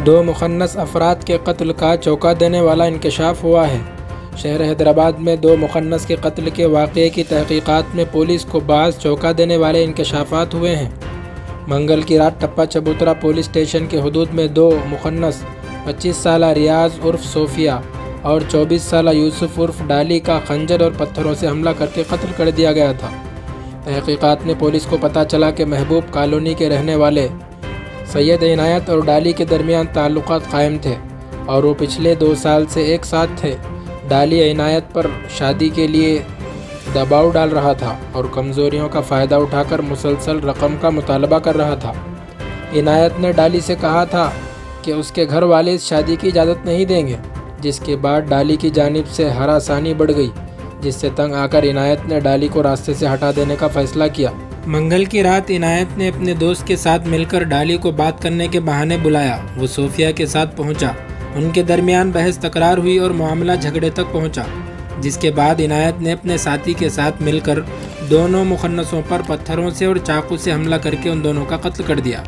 دو مخنث افراد کے قتل کا چونکا دینے والا انکشاف ہوا ہے۔ شہر حیدرآباد میں دو مخنث کے قتل کے واقعے کی تحقیقات میں پولیس کو بعض چونکا دینے والے انکشافات ہوئے ہیں۔ منگل کی رات ٹپا چبوترا پولیس اسٹیشن کے حدود میں دو مخنث 25 سالہ ریاض عرف صوفیہ اور 24 سالہ یوسف عرف ڈالی کا خنجر اور پتھروں سے حملہ کر کے قتل کر دیا گیا تھا۔ تحقیقات میں پولیس کو پتہ چلا کہ محبوب کالونی کے رہنے والے سید عنایت اور ڈالی کے درمیان تعلقات قائم تھے اور وہ پچھلے 2 سال سے ایک ساتھ تھے۔ ڈالی عنایت پر شادی کے لیے دباؤ ڈال رہا تھا اور کمزوریوں کا فائدہ اٹھا کر مسلسل رقم کا مطالبہ کر رہا تھا۔ عنایت نے ڈالی سے کہا تھا کہ اس کے گھر والے اس شادی کی اجازت نہیں دیں گے، جس کے بعد ڈالی کی جانب سے ہراسانی بڑھ گئی، جس سے تنگ آ کر عنایت نے ڈالی کو راستے سے ہٹا دینے کا فیصلہ کیا۔ منگل کی رات عنایت نے اپنے دوست کے ساتھ مل کر ڈالی کو بات کرنے کے بہانے بلایا۔ وہ صوفیہ کے ساتھ پہنچا، ان کے درمیان بحث تکرار ہوئی اور معاملہ جھگڑے تک پہنچا، جس کے بعد عنایت نے اپنے ساتھی کے ساتھ مل کر دونوں مخنثوں پر پتھروں سے اور چاقو سے حملہ کر کے ان دونوں کا قتل کر دیا۔